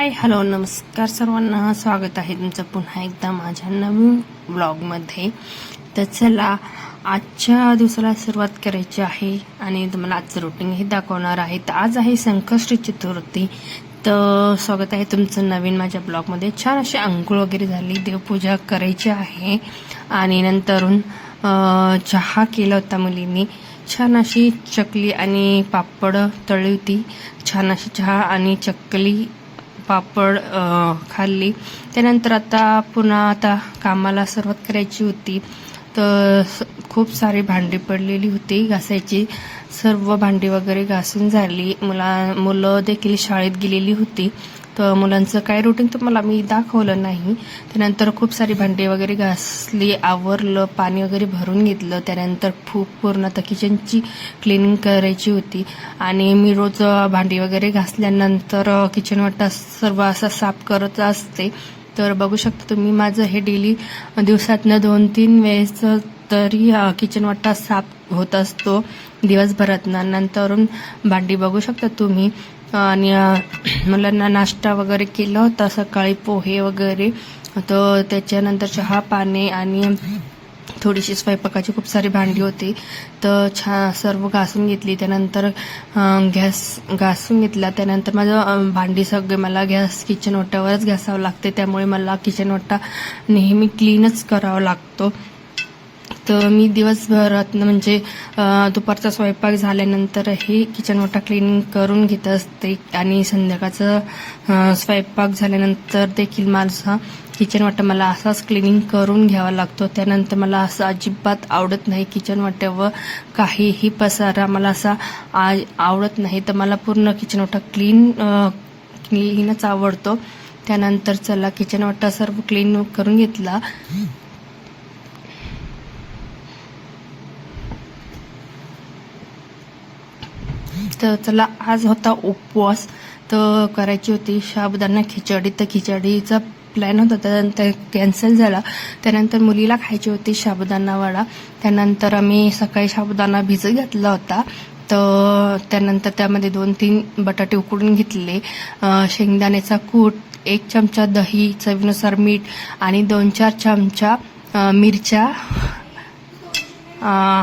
Hi hello नमस्कार सर्वांना, स्वागत आहे तुमचं पुन्हा एकदा माझ्या नवीन ब्लॉगमध्ये। तर चला, आजच्या दिवसाला सुरुवात करायची आहे आणि तुम्हाला आजचं रुटीन हे दाखवणार आहे। तर आज आहे संकष्टी चतुर्थी। तर स्वागत आहे तुमचं नवीन माझ्या ब्लॉगमध्ये। छान अशी अंघोळ वगैरे झाली, देवपूजा करायची आहे आणि नंतरून चहा केला होता मुलींनी। छान अशी चकली आणि पापड तळली होती। छान अशी चहा आणि चकली पापड खाल्ली। त्यानंतर आता कामाला सुरुवात करायची होती। तर खूप सारी भांडी पडलेली होती घासायची। सर्व भांडी वगैरे घासून झाली। मुलं देखील शाळेत गेलेली होती। तर मुलांचं काय रुटीन तुम्हाला मी दाखवलं नाही। त्यानंतर खूप सारी भांडी वगैरे घासली, आवरलं, पाणी वगैरे भरून घेतलं। त्यानंतर पूर्ण आता किचनची क्लिनिंग करायची होती आणि मी रोज भांडी वगैरे घासल्यानंतर किचन वाटा सर्व असा साफ करत असते। तर बघू शकता तुम्ही, माझं हे डेली दिवसातनं 2-3 वेळेस तरी किचन वाटा साफ होत असतो दिवसभरातनं। नंतरून भांडी बघू शकता तुम्ही। आणि मुलांना नाश्ता वगैरे केला होता सकाळी, पोहे वगैरे। तर त्याच्यानंतर चहा पाणी आणि थोडीशी स्वयंपाकाची खूप सारी भांडी होती। तर सर्व घासून घेतली। त्यानंतर गॅस घासून घेतला। त्यानंतर माझं भांडी सगळे मला किचन ओट्यावरच घासावं लागते। त्यामुळे मला किचन ओटा नेहमी क्लीनच करावा लागतो। तर मी दिवसभरातनं म्हणजे दुपारचा स्वयंपाक झाल्यानंतर हे किचन ओटा क्लीनिंग करून घेत असते आणि संध्याकाळचं स्वयंपाक झाल्यानंतर देखील माझा किचन वाटा मला असाच क्लिनिंग करून घ्यावा लागतो। त्यानंतर मला असं अजिबात आवडत नाही किचन वाट्यावर काहीही पसारा, मला असा आवडत नाही। तर मला पूर्ण किचन वाटा क्लीनच आवडतो। त्यानंतर चला, किचन वाटा सर्व क्लीन करून घेतला। तर चला, आज होता उपवास। तर करायची होती साबुदाणा खिचडी। तर खिचडीचा प्लॅन होता, त्यानंतर कॅन्सल झाला। त्यानंतर मुलीला खायची होती साबुदाणा वडा। त्यानंतर आम्ही सकाळी साबुदाणा भिजत घातला होता। तर त्यानंतर त्यामध्ये 2-3 बटाटे उकडून घेतले, शेंगदाण्याचा कूट, 1 चमचा दही, चवीनुसार मीठ आणि 2-4 चमचा मिरच्या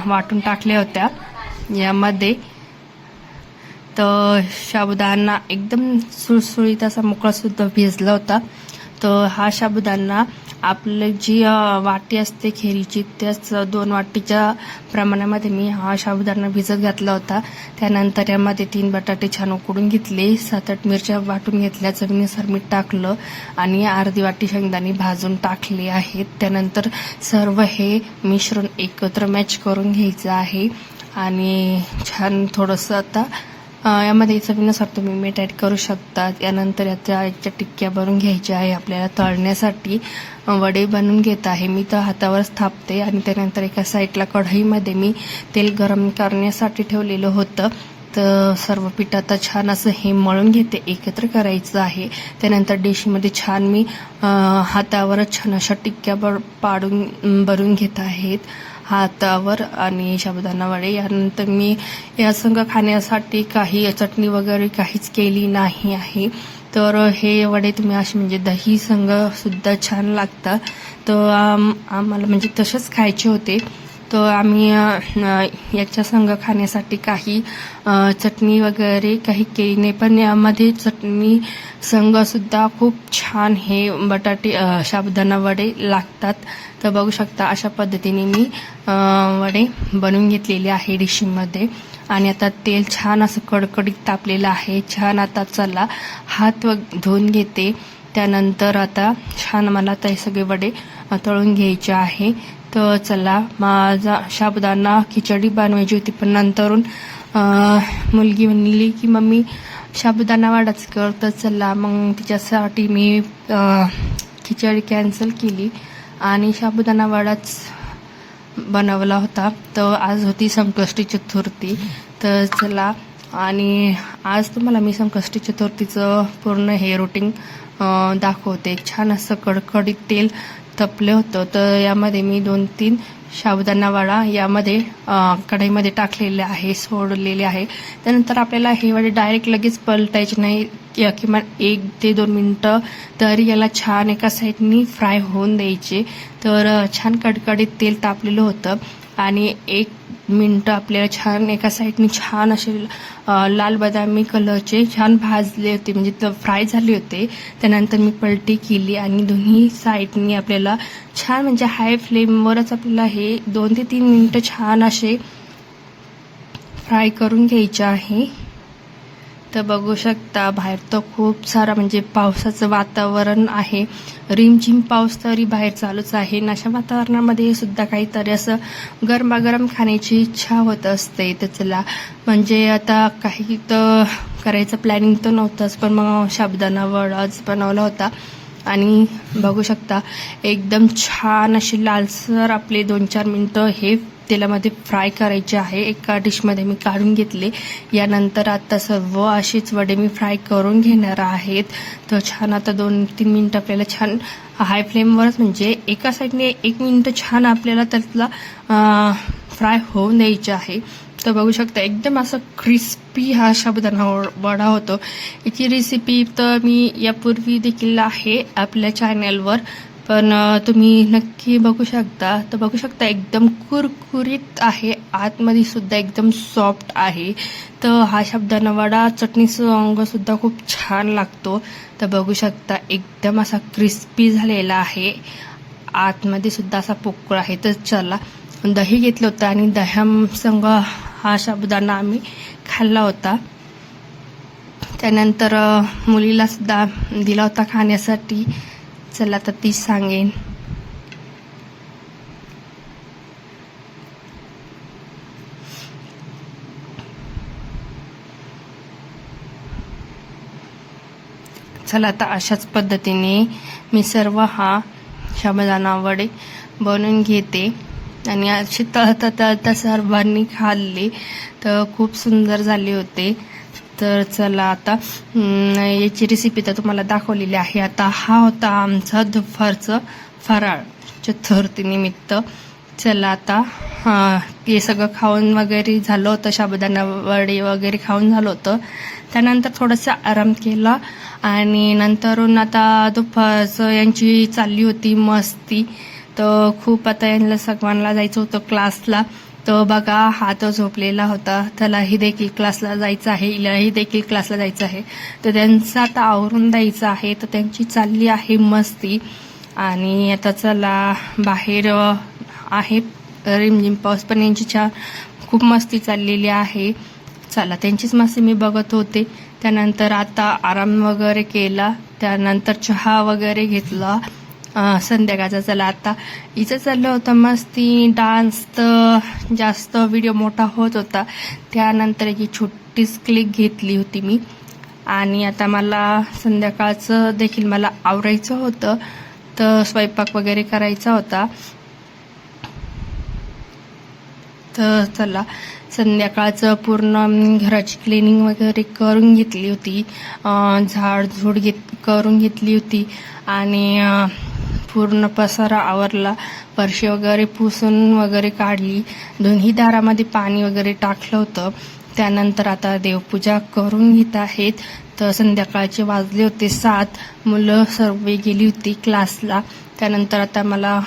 वाटून टाकल्या होत्या यामध्ये। तर साबुदाणा एकदम सुळसुळीत असा मोकळा सुद्धा भिजला होता। तर हा साबुदाणा आपली जी वाटी असते खेरीची, त्याच 2 वाटीच्या प्रमाणामध्ये मी हा साबुदाणा भिजत घातला होता। त्यानंतर यामध्ये 3 बटाटे छान उकडून घेतले, 7-8 मिरच्या वाटून घेतल्या, चवीनुसार मीठ टाकलं आणि अर्धी वाटी शेंगदाणे भाजून टाकले आहेत। त्यानंतर सर्व हे मिश्रण एकत्र मॅच करून घ्यायचं आहे आणि छान थोडंसं आता यामध्ये चवीनुसार तुम्ही मीठ ॲड करू शकता। यानंतर याच्या टिक्क्या भरून घ्यायच्या आहे आपल्याला तळण्यासाठी। वडे बनवून घेत आहे मी, तर हातावरच थापते आणि त्यानंतर एका साईडला कढईमध्ये मी तेल गरम करण्यासाठी ठेवलेलं होतं। तर सर्व पीठ आता छान असं हे मळून घेते, एकत्र करायचं आहे। त्यानंतर डिशमध्ये छान मी हातावरच छान अशा टिक्क्या भरून घेत आहेत हातावर आणि साबुदाणा वडे। यानंतर मी या संग खाण्यासाठी काही चटणी वगैरे काहीच केली नाही आहे। तर हे वडे तुम्ही असे म्हणजे दही संग सुद्धा छान लागतात। तर आम्हाला म्हणजे तसेच खायचे होते। तर आम्ही याच्या संग खाण्यासाठी काही चटणी वगैरे काही केली नाही, पण यामध्ये चटणी संग सुद्धा खूप छान हे बटाटे साबुदाणा वडे लागतात। तर बघू शकता, अशा पद्धतीने मी वडे बनवून घेतलेले आहे डिशमध्ये आणि आता तेल छान असं कडकडीत तापलेलं आहे। छान आता चला हात धुवून घेते। त्यानंतर आता छान मला आता हे सगळे वडे तळून घ्यायचे आहे। तर चला, माझा साबुदाणा खिचडी बनवायची होती, पण नंतरून मुलगी म्हणली की मम्मी साबुदाणा वडाच कर। तर चला, मग तिच्यासाठी मी खिचडी कॅन्सल केली आणि साबुदाणा वडाच बनवला होता। तर आज होती संकष्टी चतुर्थी। तर चला, आणि आज तुम्हाला मी संकष्टी चतुर्थीचं पूर्ण हे रुटीन दाखवते। छान असं कडकडीत तेल तपलं होतं. तर यामध्ये मी 2-3 साबुदाणा वडा यामध्ये कढईमध्ये टाकलेले आहे, सोडलेले आहे. त्यानंतर आपल्याला हे वडे डायरेक्ट लगेच पलटायचे नाही, किमान 1 ते 2 मिनिटं तरी याला छान एका साईडनी फ्राय होऊन द्यायचे. तर छान कडकडीत तेल तापलेलं होतं आणि 1 मिनिटं आपल्याला छान एका साईडनी छान असे लाल बदामी कलरचे छान भाजले होते, म्हणजे फ्राय झाले होते. त्यानंतर मी पलटी केली आणि दोन्ही साईडनी आपल्याला छान म्हणजे हाय फ्लेमवरच आपल्याला हे 2 ते 3 मिनिटं छान असे फ्राय करून घ्यायचे आहे. तर बघू शकता बाहेर तर खूप सारा म्हणजे पावसाचं वातावरण आहे, रिमझिम पाऊस तरी बाहेर चालूच आहे. अशा वातावरणामध्ये सुद्धा काहीतरी असं गरमागरम खाण्याची इच्छा होत असते. तर चला म्हणजे आता काही तर करायचं प्लॅनिंग तर नव्हतंच, पण मग साबुदाणा वडाच बनवला होता. आणि बघू शकता एकदम छान अशी लालसर आपले 2-4 मिनिटं हे तेलामध्ये फ्राय करायचे आहे. एका डिशमध्ये मी काढून घेतले. यानंतर आता सर्व अशीच वडे मी फ्राय करून घेणार आहेत. तर छान आता 2-3 मिनिटं आपल्याला छान हाय फ्लेमवरच म्हणजे एका साईडने 1 मिनिट छान आपल्याला त्यातला फ्राय होऊन द्यायचे आहे. तर बघू शकता एकदम असं क्रिस्पी हा साबुदाणा वडा होतो. याची रेसिपी तर मी यापूर्वी देखील आहे आपल्या चॅनलवर, पण तुम्ही नक्की बघू शकता. तर बघू शकता एकदम कुरकुरीत आहे, आतमध्ये सुद्धा एकदम सॉफ्ट आहे. तर हा साबुदाणा वडा चटणीसंग सुद्धा खूप छान लागतो. तर बघू शकता एकदम असा क्रिस्पी झालेला आहे, आतमध्ये सुद्धा असा पोकळ आहे. तर चला दही घेतलं होतं आणि दह्यासंग हा साबुदाणा आम्ही खाल्ला होता. त्यानंतर मुलीला सुद्धा दिला होता खाण्यासाठी. चला तर ती सांगेन. चला आता अशाच पद्धतीने मी सर्व हा साबुदाणा वडे बनवून घेते आणि अशी तळता सर्वांनी खाल्ले तर खूप सुंदर झाले होते. तर चला आता याची रेसिपी तर तुम्हाला दाखवलेली आहे. आता हा होता आमचा दुपारचं फराळ चतुर्थीनिमित्त. चला आता हे सगळं खाऊन वगैरे झालं होतं, साबुदाणा वडे वगैरे खाऊन झालं होतं. त्यानंतर थोडासा आराम केला आणि नंतरून आता दुपारचं यांची चालली होती मस्ती. तर खूप आता यांना सगळ्यांना जायचं होतं क्लासला. तर बघा हा तो झोपलेला होता, त्यालाही देखील क्लासला जायचं आहे, हिलाही देखील क्लासला जायचं आहे. तर त्यांचं आता आवरून द्यायचं आहे. तर त्यांची चालली आहे मस्ती. आणि आता चला बाहेर आहे रिमझिम पाऊस, पण यांची खूप मस्ती चाललेली आहे. चला त्यांचीच मस्ती मी बघत होते. त्यानंतर आता आराम वगैरे केला, त्यानंतर चहा वगैरे घेतला संध्याकाळचा. चला आता हिचं चाललं होतं मस्ती, डान्स. तर जास्त व्हिडिओ मोठा होत होता, त्यानंतर एक छोटीच क्लिप घेतली होती मी. आणि आता मला संध्याकाळचं देखील मला आवरायचं होतं, तर स्वयंपाक वगैरे करायचा होता. तर चला संध्याकाळचं पूर्ण घराची क्लिनिंग वगैरे करून घेतली होती, झाडझूड करून घेतली होती आणि पूर्ण पसारा आवरला, फरशी वगैरे पुसून वगैरे काढली, दोन्ही दारामध्ये पाणी वगैरे टाकलं होतं. त्यानंतर आता देवपूजा करून घेत आहेत. तर संध्याकाळचे वाजले होते 7. मुलं सर्व गेली होती क्लासला. त्यानंतर आता मला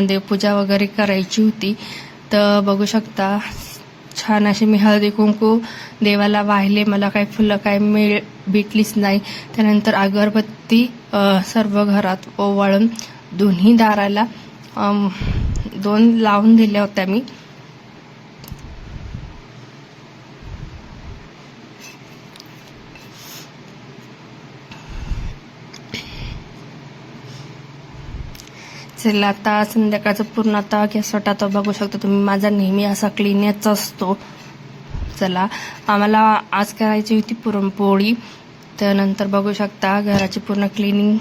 देवपूजा वगैरे करायची होती. तर बघू शकता छान अशी मी हळदी कुंकू देवाला वाहिले. मला काही फुलं काही भेटलीच नाही. त्यानंतर अगरबत्ती सर्व घरात ओवाळून दोन्ही दाराला 2 लावून दिल्या होत्या मी. चला आता संध्याकाळचं पूर्ण आता गॅसवटा आता बघू शकता तुम्ही, माझा नेहमी असा क्लीनच असतो. चला आम्हाला आज करायची होती पुरणपोळी. त्यानंतर बघू शकता घराची पूर्ण क्लिनिंग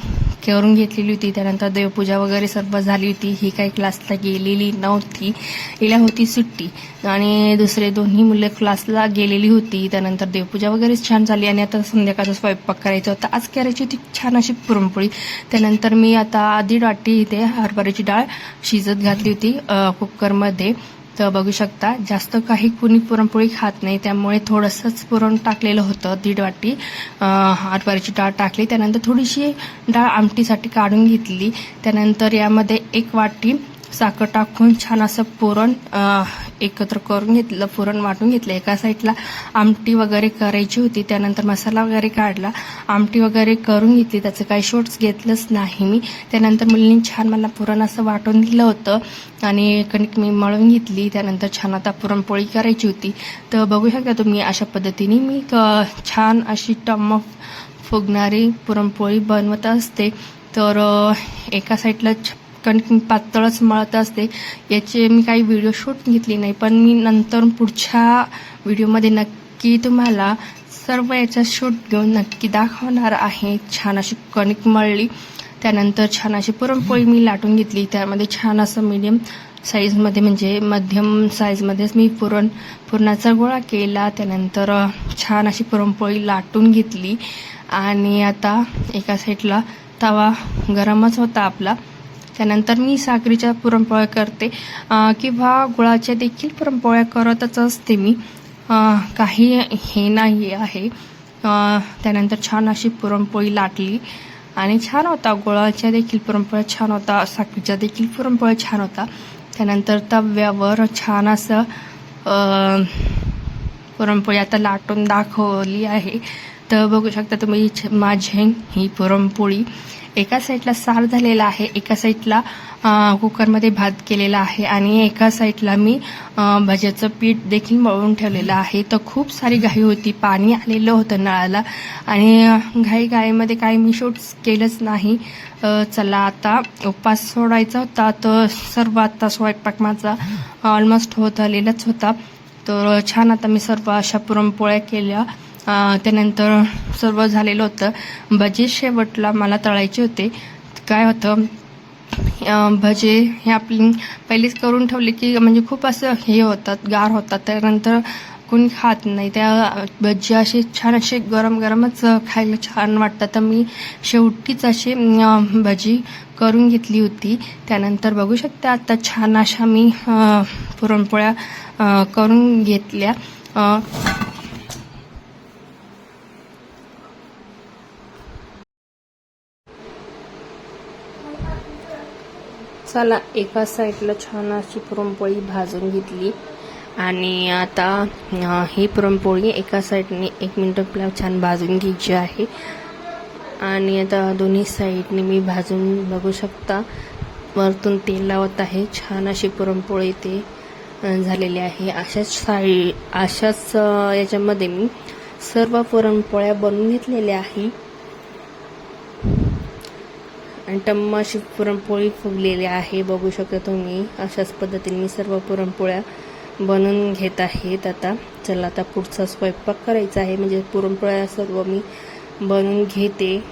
करून घेतलेली होती. त्यानंतर देवपूजा वगैरे सर्व झाली होती. ही काही क्लासला गेलेली नव्हती, हिला होती सुट्टी आणि दुसरे दोन्ही मुलं क्लासला गेलेली होती. त्यानंतर देवपूजा वगैरे छान झाली आणि आता संध्याकाळचा स्वयंपाक करायचा होता. आज करायची होती छान अशी पुरणपोळी. त्यानंतर मी आता 1.5 वाटी इथे हरभऱ्याची डाळ शिजत घातली होती कुकरमध्ये. तर बघू शकता जास्त काही कुणी पुरणपोळी खात नाही, त्यामुळे थोडंसंच पुरण टाकलेलं होतं. 1.5 वाटी हरभऱ्याची डाळ टाकली. त्यानंतर थोडीशी डाळ आमटीसाठी काढून घेतली. त्यानंतर यामध्ये 1 वाटी साखर टाकून छान असं पुरण एकत्र करून घेतलं, पुरण वाटून घेतलं. एका साईडला आमटी वगैरे करायची होती. त्यानंतर मसाला वगैरे काढला, आमटी वगैरे करून घेतली. त्याचं काही शॉर्ट्स घेतलंच नाही मी. त्यानंतर मुलींनी छान मला पुरण असं वाटून दिलं होतं आणि कणिक मी मळून घेतली. त्यानंतर छान आता पुरणपोळी करायची होती. तर बघू शकता तुम्ही अशा पद्धतीने मी छान अशी टम्म फुगणारी पुरणपोळी बनवत असते. तर एका साईडला कणिक पातळच मळत असते. याचे मी काही व्हिडिओ शूट घेतली नाही, पण मी नंतर पुढच्या व्हिडिओमध्ये नक्की तुम्हाला सर्व याचा शूट घेऊन नक्की दाखवणार आहे. छान अशी कणिक मळली. त्यानंतर छान अशी पुरणपोळी मी लाटून घेतली. त्यामध्ये छान असं मीडियम साईजमध्ये म्हणजे मध्यम साईजमध्येच मी पुरणाचा गोळा केला. त्यानंतर छान अशी पुरणपोळी लाटून घेतली आणि आता एका साईडला तवा गरमच होता आपला. त्यानंतर मी साखरेच्या पुरणपोळ्या करते किंवा गुळाच्या देखील पुरणपोळ्या करतच असते मी, काही हे नाही आहे. त्यानंतर छान अशी पुरणपोळी लाटली आणि छान होता. गुळाच्या देखील पुरणपोळ्या छान होता, साखरेच्या देखील पुरणपोळ्या छान होता. त्यानंतर तव्यावर छान असं पुरणपोळी आता लाटून दाखवली आहे. तर बघू शकता तुम्ही माझी ही पुरणपोळी एका साईडला सार झालेला आहे, एका साईडला कुकरमध्ये भात केलेला आहे आणि एका साईडला मी भज्याचं पीठ देखील मळून ठेवलेलं आहे. तर खूप सारी घाई होती, पाणी आलेलं होतं नळाला आणि घाईमध्ये काही मी शूट्स केलंच नाही. चला आता उपवास सोडायचा होता, तर सर्व आता स्वयंपाक माझा ऑलमोस्ट होत आलेलाच होता. तर छान आता मी सर्व अशा पुरणपोळ्या केल्या. त्यानंतर सर्व झालेलं होतं. भजे शेवटला मला तळायचे होते. काय होतं, भजे हे आपली पहिलेच करून ठेवले की म्हणजे खूप असं हे होतात, गार होतात. त्यानंतर कोणी खात नाही. त्या भजी असे छान असे गरम गरमच खायला छान वाटतात. तर मी शेवटीच असे भजी करून घेतली होती. त्यानंतर बघू शकता आता छान अशा मी पुरणपोळ्या करून घेतल्या. चला एका साईडला छान अशी पुरणपोळी भाजून घेतली आणि आता ही पुरणपोळी एका साईडने 1 मिनिट आपल्याला छान भाजून घ्यायची आहे आणि आता दोन्ही साईडने मी भाजून बघू शकता वरतून तेल लावत आहे. छान अशी पुरणपोळी ते झालेली आहे. अशाच याच्यामध्ये मी सर्व पुरणपोळ्या बनवून घेतलेल्या आहे आणि टम्म अशी पुरणपोळी फुगलेली आहे. बघू शकता तुम्ही अशाच पद्धतीने मी सर्व पुरणपोळ्या बनवून घेत आहेत. आता चला आता पुढचा स्वयंपाक करायचा आहे, म्हणजे पुरणपोळ्या सर्व मी बनवून घेते.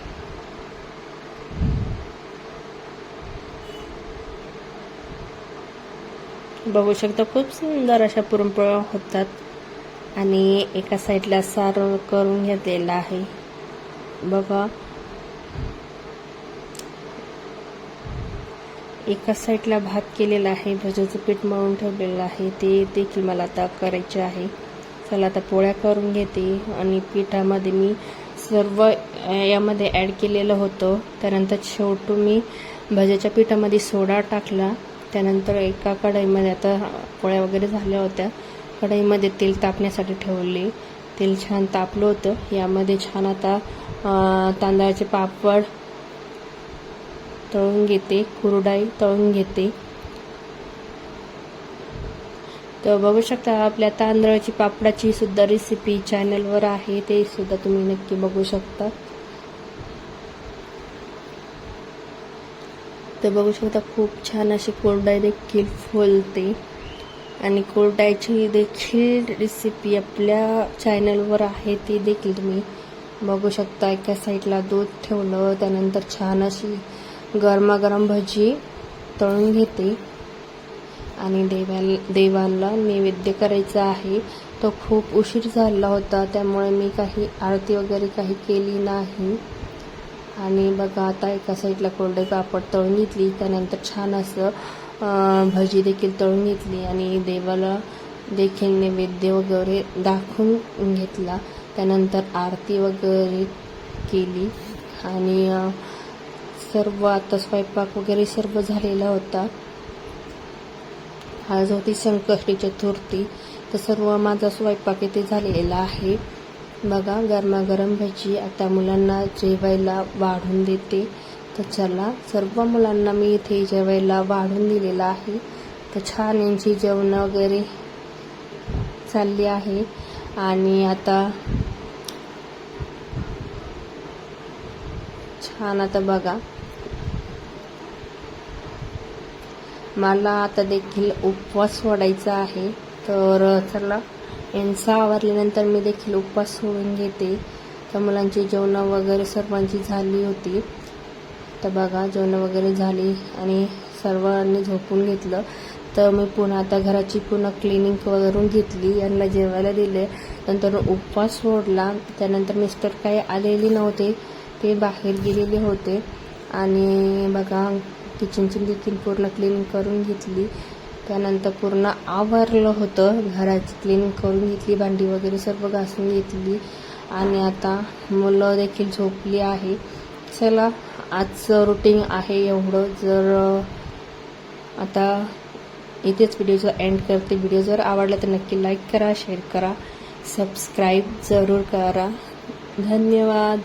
बघू शकता खूप सुंदर अशा पुरणपोळ्या होतात आणि एका साईडला सार करून घेतलेला आहे बघा. एका साईडला भात केलेला आहे, भज्याचं पीठ मळून ठेवलेलं आहे, ते देखील मला आता करायचे आहे. चला आता पोळ्या करून घेते आणि पिठामध्ये मी सर्व यामध्ये ॲड केलेलं होतं. त्यानंतर शेवटून मी भज्याच्या पिठामध्ये सोडा टाकला. त्यानंतर एका कढईमध्ये आता पोळ्या वगैरे झाल्या होत्या, कढईमध्ये तेल तापण्यासाठी ठेवले. तेल छान तापलं होतं. यामध्ये छान आता तांदळाचे पापड तळून घेते, कुरडई तळून घेते. तर बघू शकता आपल्या तांदळाची पापडाची सुद्धा रेसिपी चॅनलवर आहे, ते सुद्धा तुम्ही नक्की बघू शकता. तर बघू शकता खूप छान अशी कुरडई देखील फुलते आणि कुरडईची देखील रेसिपी आपल्या चॅनलवर आहे, ती देखील तुम्ही बघू शकता एका साईडला दूध ठेवलं, त्यानंतर छान अशी गरमागरम भजी तळून घेते आणि देवाला नैवेद्य करायचा आहे. तो खूप उशीर झाला होता, त्यामुळे मी काही आरती वगैरे काही केली नाही. आणि बघा आता एका साईडला कोरडे पापड तळून घेतली, त्यानंतर छान असं भजी देखील तळून घेतली आणि देवाला देखील नैवेद्य वगैरे दाखवून घेतला. त्यानंतर आरती वगैरे केली आणि सर्व आता स्वयंपाक वगैरे सर्व झालेला होता. आज होती संकष्टी चतुर्थी, तर सर्व माझा स्वयंपाक इथे झालेला आहे. बघा गरमागरम भजी आता मुलांना जेवायला वाढून देते. तर चला, सर्व मुलांना मी इथे जेवायला वाढून दिलेलं आहे. तर छान यांची जेवण वगैरे चालली आहे आणि आता छान आता बघा मला आता देखील उपवास सोडायचा आहे. तर चला, यांचा आवरल्यानंतर मी देखील उपवास सोडून घेते. तर मुलांची जेवणं वगैरे सर्वांची झाली होती. तर बघा जेवणं वगैरे झाली आणि सर्वांनी झोपून घेतलं. तर मी पुन्हा आता घराची पुन्हा क्लिनिंग करून घेतली, यांना जेवायला दिले, नंतर उपवास सोडला. त्यानंतर मिस्टर काही आलेले नव्हते, ते बाहेर गेलेले होते. आणि बघा किचनची देखील पूर्ण क्लीनिंग करून घेतली. त्यानंतर पूर्ण आवरलं होतं, घराची क्लीनिंग करून घेतली, भांडी वगैरे सर्व घासून घेतली आणि आता मुलं देखील झोपली आहे. चला, आजचं रुटीन आहे एवढं. जर आता इथेच व्हिडिओचा एंड करते. व्हिडिओ जर आवडला तर नक्की लाईक करा, शेअर करा, सबस्क्राईब जरूर करा. धन्यवाद.